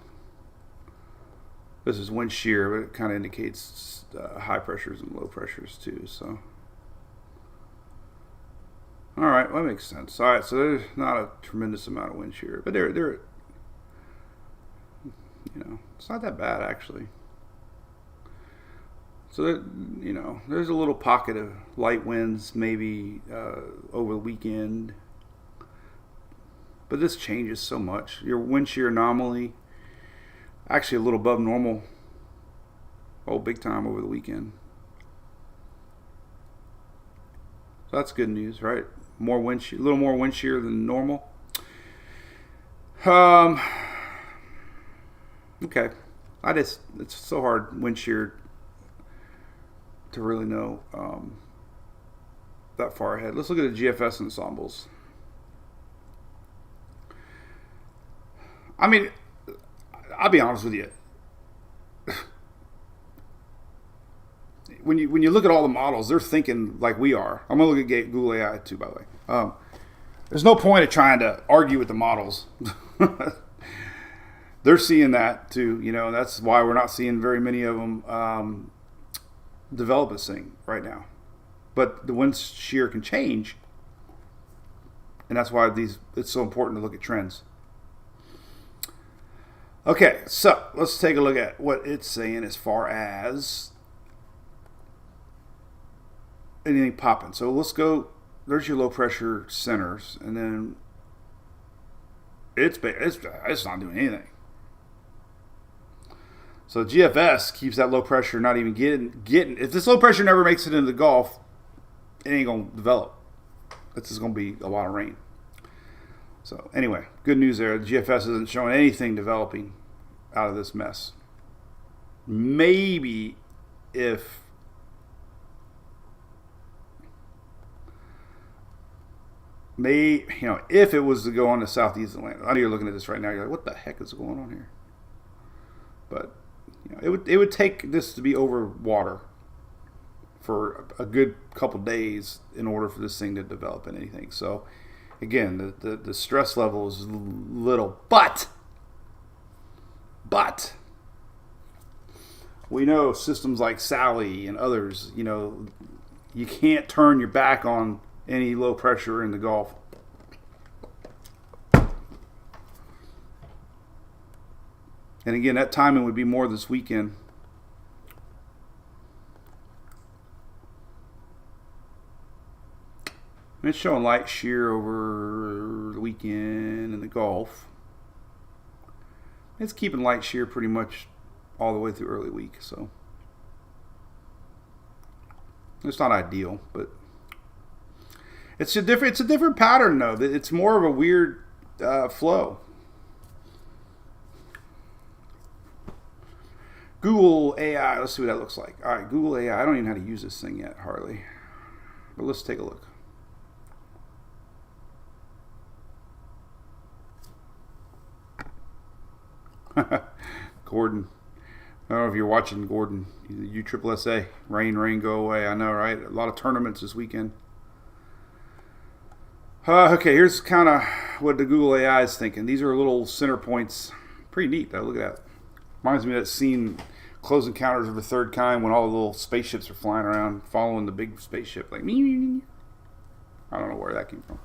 this is wind shear, but it kind of indicates high pressures and low pressures too. So, all right, well, that makes sense. All right, so there's not a tremendous amount of wind shear, but they're you know, it's not that bad actually. So that, you know, there's a little pocket of light winds maybe over the weekend, but this changes so much. Your wind shear anomaly actually a little above normal. Oh, big time over the weekend. So that's good news, right? More wind shear, a little more wind shear than normal. Okay, it's so hard wind shear to really know that far ahead. Let's look at the GFS ensembles. I mean, I'll be honest with you. When you look at all the models, they're thinking like we are. I'm gonna look at Google AI too, by the way. There's no point of trying to argue with the models. They're seeing that too, you know, and that's why we're not seeing very many of them develop this thing right now. But the wind shear can change, and that's why it's so important to look at trends. Okay, so let's take a look at what it's saying as far as anything popping. So let's go. There's your low pressure centers, and then it's not doing anything. So GFS keeps that low pressure not even getting. If this low pressure never makes it into the Gulf, it ain't gonna develop. It's just gonna be a lot of rain. So anyway, good news there. The GFS isn't showing anything developing out of this mess. Maybe if if it was to go on to Southeast Atlantic. I know you're looking at this right now. You're like, what the heck is going on here? But you know, it would take this to be over water for a good couple days in order for this thing to develop in anything. So again, the stress level is little, but we know systems like Sally and others, you know, you can't turn your back on any low pressure in the Gulf. And again, that timing would be more this weekend. And it's showing light shear over the weekend in the Gulf. It's keeping light shear pretty much all the way through early week, so it's not ideal, but it's a different pattern though. It's more of a weird. flow. Google AI. Let's see what that looks like. All right, Google AI. I don't even know how to use this thing yet, hardly. But let's take a look. Gordon. I don't know if you're watching, Gordon. USSSA. Rain, rain, go away. I know, right? A lot of tournaments this weekend. Okay, here's kind of what the Google AI is thinking. These are little center points. Pretty neat, though. Look at that. Reminds me of that scene, Close Encounters of the Third Kind, when all the little spaceships are flying around, following the big spaceship. Like, me. I don't know where that came from.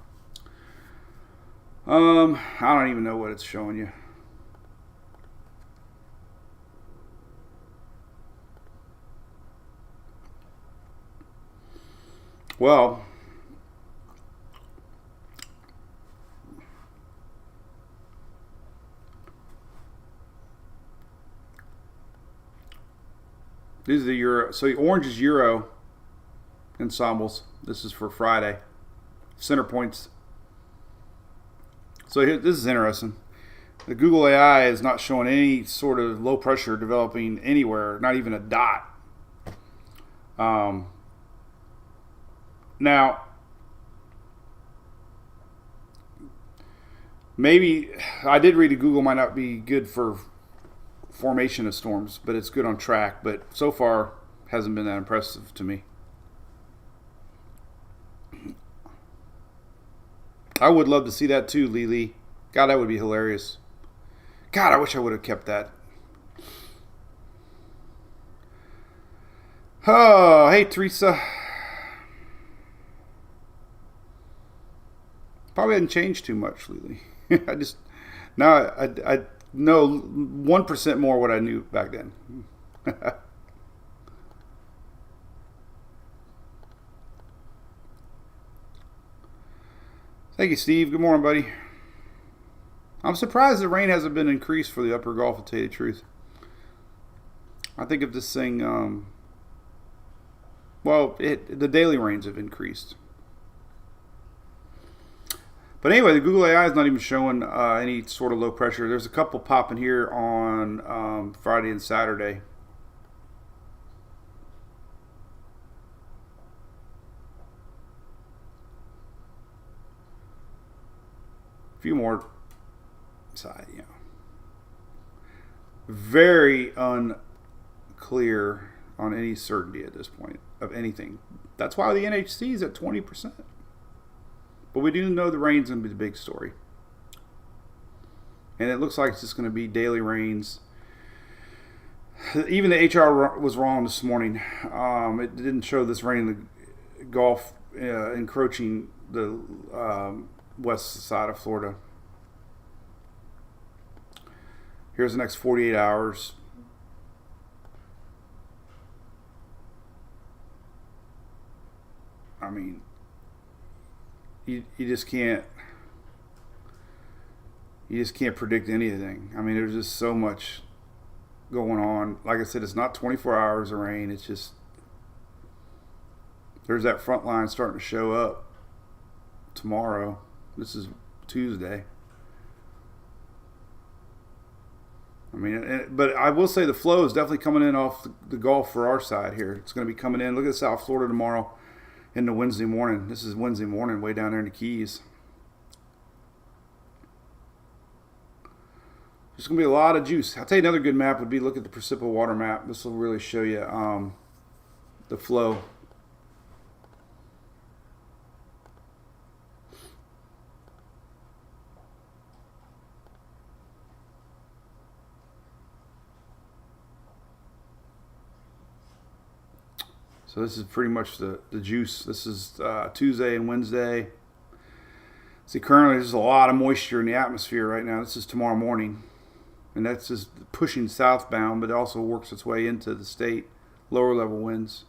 I don't even know what it's showing you. Well, these are the Euro. So the orange is Euro ensembles. This is for Friday. Center points. So here, this is interesting. The Google AI is not showing any sort of low pressure developing anywhere, not even a dot. Now, maybe I did read that Google might not be good for formation of storms, but it's good on track. But so far, hasn't been that impressive to me. I would love to see that too, Lily. God, that would be hilarious. God, I wish I would have kept that. Oh, hey, Teresa. Probably hadn't changed too much, Lily. I know 1% more what I knew back then. Thank you, Steve. Good morning, buddy. I'm surprised the rain hasn't been increased for the upper Gulf, to tell you the truth. I think if this thing, the daily rains have increased. But anyway, the Google AI is not even showing any sort of low pressure. There's a couple popping here on Friday and Saturday. A few more side, Very unclear on any certainty at this point of anything. That's why the NHC is at 20%. But we do know the rain's going to be the big story. And it looks like it's just going to be daily rains. Even the HR was wrong this morning. It didn't show this rain in the Gulf encroaching the west side of Florida. Here's the next 48 hours. I mean, you just can't predict anything. I mean, there's just so much going on. Like I said, it's not 24 hours of rain. It's just there's that front line starting to show up tomorrow. This is Tuesday. I mean, but I will say the flow is definitely coming in off the Gulf for our side here. It's going to be coming in. Look at South Florida tomorrow into Wednesday morning. This is Wednesday morning way down there in the Keys. There's going to be a lot of juice. I'll tell you another good map would be look at the precipitable water map. This will really show you the flow. So this is pretty much the juice. This is Tuesday and Wednesday. See, currently there's a lot of moisture in the atmosphere right now. This is tomorrow morning. And that's just pushing southbound, but it also works its way into the state, lower level winds.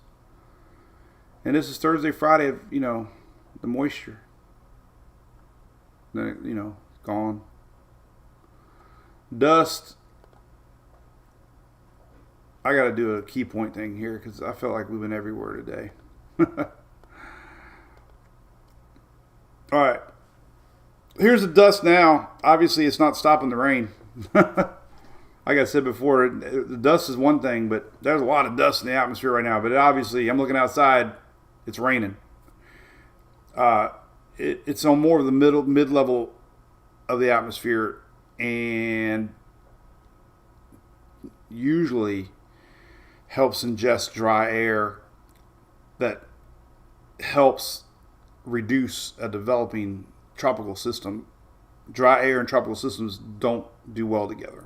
And this is Thursday, Friday, the moisture. Then, gone. Dust. I got to do a key point thing here because I felt like we've been everywhere today. All right. here's the dust now. Obviously, it's not stopping the rain. Like I said before, the dust is one thing, but there's a lot of dust in the atmosphere right now. But obviously, I'm looking outside, it's raining. It's on more of the mid-level of the atmosphere, and usually helps ingest dry air that helps reduce a developing tropical system. Dry air and tropical systems don't do well together.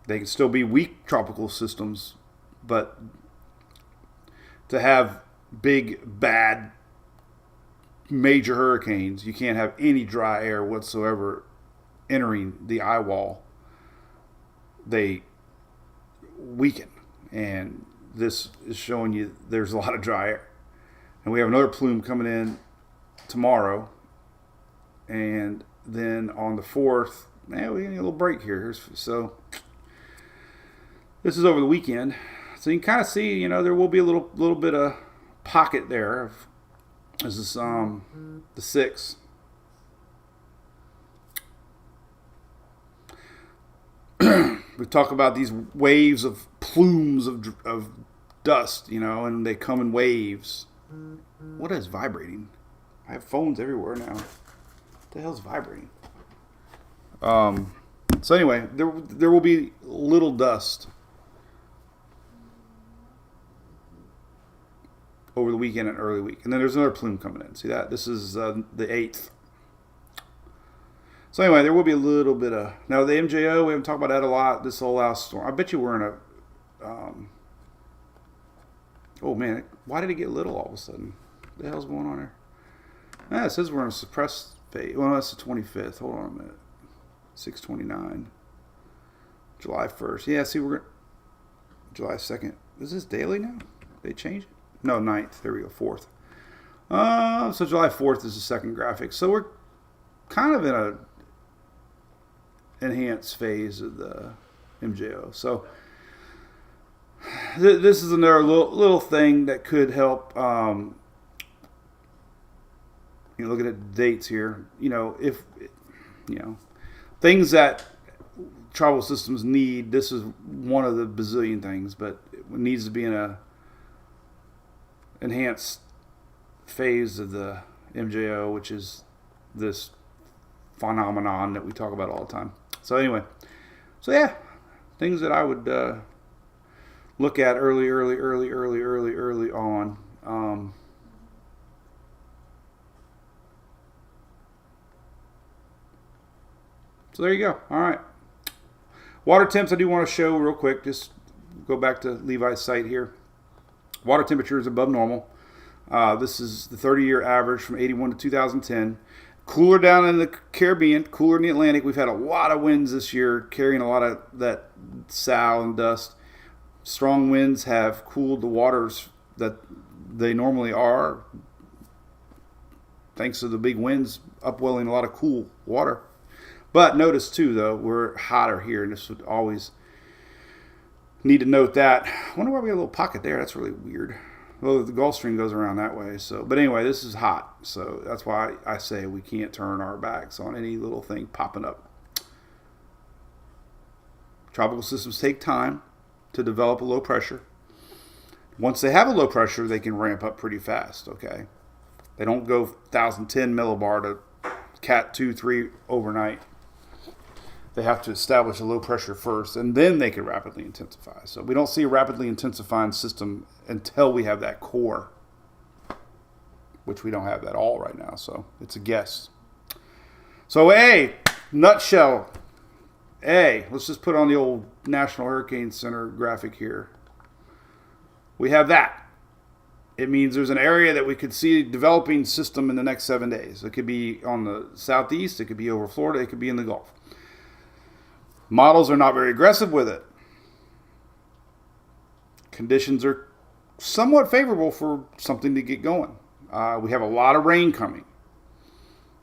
They can still be weak tropical systems, but to have big, bad, major hurricanes, you can't have any dry air whatsoever entering the eye wall. They weaken, and this is showing you there's a lot of dry air. And we have another plume coming in tomorrow, and then on the 4th, we need a little break here. So this is over the weekend, so you can kind of see, there will be a little bit of pocket there. This is the 6th. We talk about these waves of plumes of dust, and they come in waves. What is vibrating? I have phones everywhere now. What the hell's vibrating? So anyway, there will be little dust over the weekend and early week. And then there's another plume coming in. See that? This is the 8th. So anyway, there will be a little bit of... Now, the MJO, we haven't talked about that a lot. This will allow storm. I bet you we're in a... oh, man. Why did it get little all of a sudden? What the hell's going on there? It says we're in a suppressed phase. Well, that's the 25th. Hold on a minute. 6/29. July 1st. Yeah, see, we're... July 2nd. Is this daily now? They changed it? No, 9th. There we go. 4th. So July 4th is the second graphic. So we're kind of in a enhanced phase of the MJO. So this is another little thing that could help. Looking at the dates here, if things that tropical systems need. This is one of the bazillion things, but it needs to be in a enhanced phase of the MJO, which is this phenomenon that we talk about all the time. So anyway, things that I would look at early on. So there you go. All right. Water temps I do want to show real quick. Just go back to Levi's site here. Water temperature is above normal. This is the 30-year average from 81 to 2010. Cooler down in the Caribbean, cooler in the Atlantic. We've had a lot of winds this year, carrying a lot of that sow and dust. Strong winds have cooled the waters that they normally are, thanks to the big winds upwelling a lot of cool water. But notice too, though, we're hotter here, and this would always need to note that. I wonder why we have a little pocket there. That's really weird. Well, the Gulf Stream goes around that way. But anyway, this is hot. So that's why I say we can't turn our backs on any little thing popping up. Tropical systems take time to develop a low pressure. Once they have a low pressure, they can ramp up pretty fast, okay? They don't go 1,010 millibar to Cat 2, 3 overnight. They have to establish a low pressure first, and then they can rapidly intensify. So we don't see a rapidly intensifying system until we have that core, which we don't have that all right now. So it's a guess. So nutshell. Let's just put on the old National Hurricane Center graphic here. We have that. It means there's an area that we could see a developing system in the next 7 days. It could be on the southeast. It could be over Florida. It could be in the Gulf. Models are not very aggressive with it. Conditions are somewhat favorable for something to get going. We have a lot of rain coming.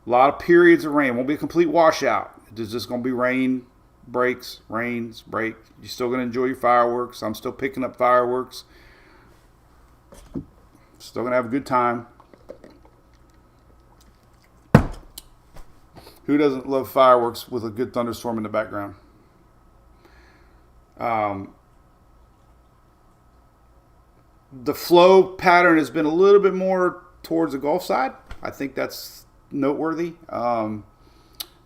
A lot of periods of rain. It won't be a complete washout. It's just going to be rain, breaks, rains, break. You're still going to enjoy your fireworks. I'm still picking up fireworks. Still going to have a good time. Who doesn't love fireworks with a good thunderstorm in the background? The flow pattern has been a little bit more towards the Gulf side. I think that's noteworthy,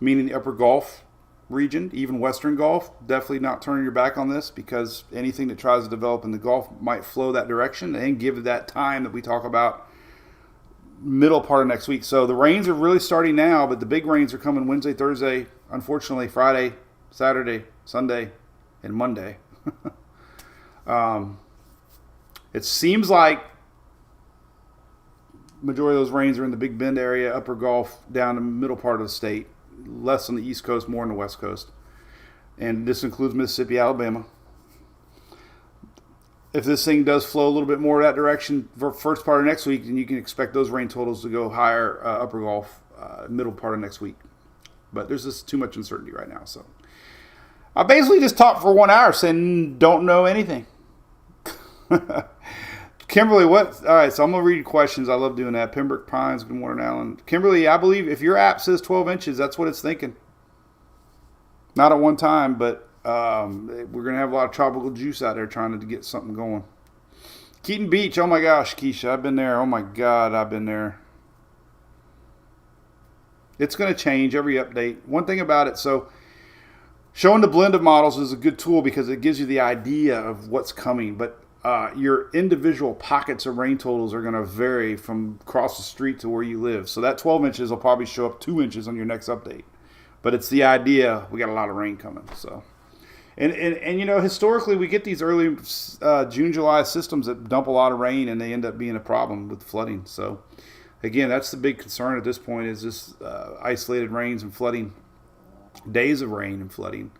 meaning the upper Gulf region, even Western Gulf. Definitely not turning your back on this, because anything that tries to develop in the Gulf might flow that direction and give that time that we talk about middle part of next week. So the rains are really starting now, but the big rains are coming Wednesday, Thursday, unfortunately Friday, Saturday, Sunday, and Monday. It seems like majority of those rains are in the Big Bend area, upper Gulf, down the middle part of the state. Less on the East Coast, more on the West Coast. And this includes Mississippi, Alabama. If this thing does flow a little bit more that direction for first part of next week, then you can expect those rain totals to go higher, upper Gulf, middle part of next week. But there's just too much uncertainty right now. So I basically just talked for 1 hour saying don't know anything. Kimberly, what? All right, so I'm going to read questions. I love doing that. Pembroke Pines, good morning, Alan. Kimberly, I believe if your app says 12 inches, that's what it's thinking. Not at one time, but we're going to have a lot of tropical juice out there trying to get something going. Keaton Beach, oh my gosh, Keisha, I've been there. Oh my God, I've been there. It's going to change every update. One thing about it, so showing the blend of models is a good tool because it gives you the idea of what's coming, but your individual pockets of rain totals are going to vary from across the street to where you live. So that 12 inches will probably show up 2 inches on your next update. But it's the idea, we got a lot of rain coming. So, and you know, historically we get these early June, July systems that dump a lot of rain and they end up being a problem with flooding. So again, that's the big concern at this point, is this isolated rains and flooding, days of rain and flooding.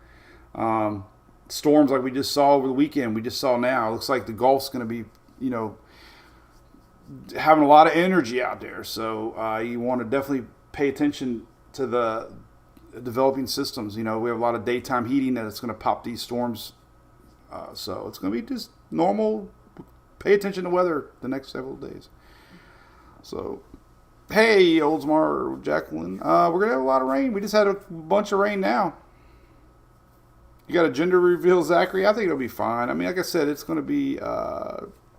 Storms like we just saw over the weekend, we just saw now. It looks like the Gulf's going to be, you know, having a lot of energy out there. So you want to definitely pay attention to the developing systems. You know, we have a lot of daytime heating that it's going to pop these storms. So it's going to be just normal. Pay attention to weather the next several days. So, hey, Oldsmar, Jacqueline, we're going to have a lot of rain. We just had a bunch of rain now. You got a gender reveal, Zachary? I think it'll be fine. I mean, like I said, it's going to be,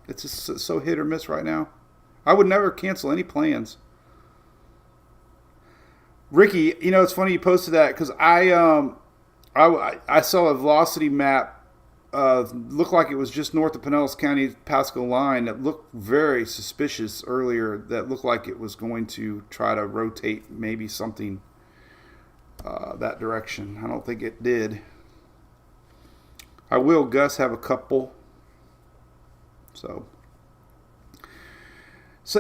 it's just so hit or miss right now. I would never cancel any plans. Ricky, you know, it's funny you posted that because I saw a velocity map, looked like it was just north of Pinellas County, Pasco line, that looked very suspicious earlier, that looked like it was going to try to rotate maybe something that direction. I don't think it did. I will, Gus, have a couple. So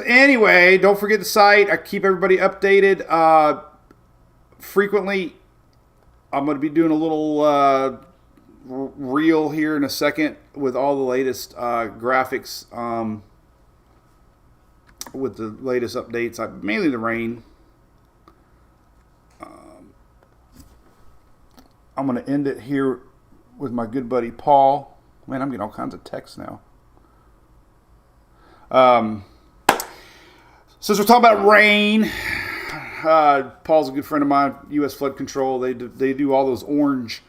anyway, don't forget the site. I keep everybody updated frequently. I'm going to be doing a little reel here in a second with all the latest graphics, with the latest updates, mainly the rain. I'm going to end it here with my good buddy Paul. Man, I'm getting all kinds of texts now. Since we're talking about rain, Paul's a good friend of mine, U.S. Flood Control. They do all those orange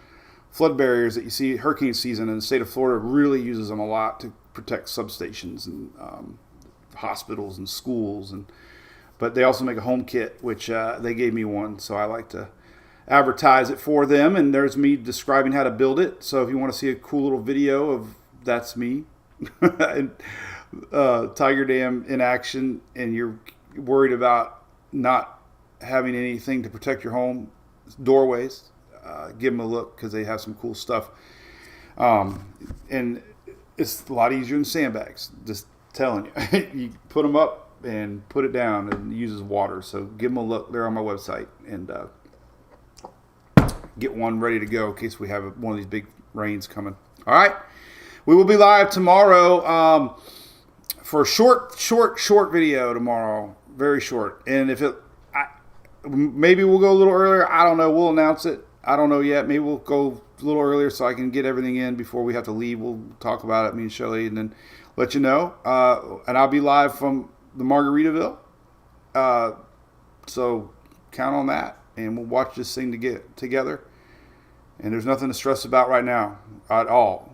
flood barriers that you see hurricane season, and the state of Florida really uses them a lot to protect substations and hospitals and schools. But they also make a home kit, which they gave me one, so I like to advertise it for them, and there's me describing how to build it. So if you want to see a cool little video of that's me and Tiger Dam in action, and you're worried about not having anything to protect your home doorways, give them a look because they have some cool stuff. And it's a lot easier than sandbags, just telling you. You put them up and put it down, and it uses water. So give them a look. They're on my website, and get one ready to go in case we have one of these big rains coming. All right. We will be live tomorrow for a short video tomorrow. Very short. And if maybe we'll go a little earlier. I don't know. We'll announce it. I don't know yet. Maybe we'll go a little earlier so I can get everything in before we have to leave. We'll talk about it, me and Shelley, and then let you know. And I'll be live from the Margaritaville. So count on that. and we'll watch this thing together. And there's nothing to stress about right now at all.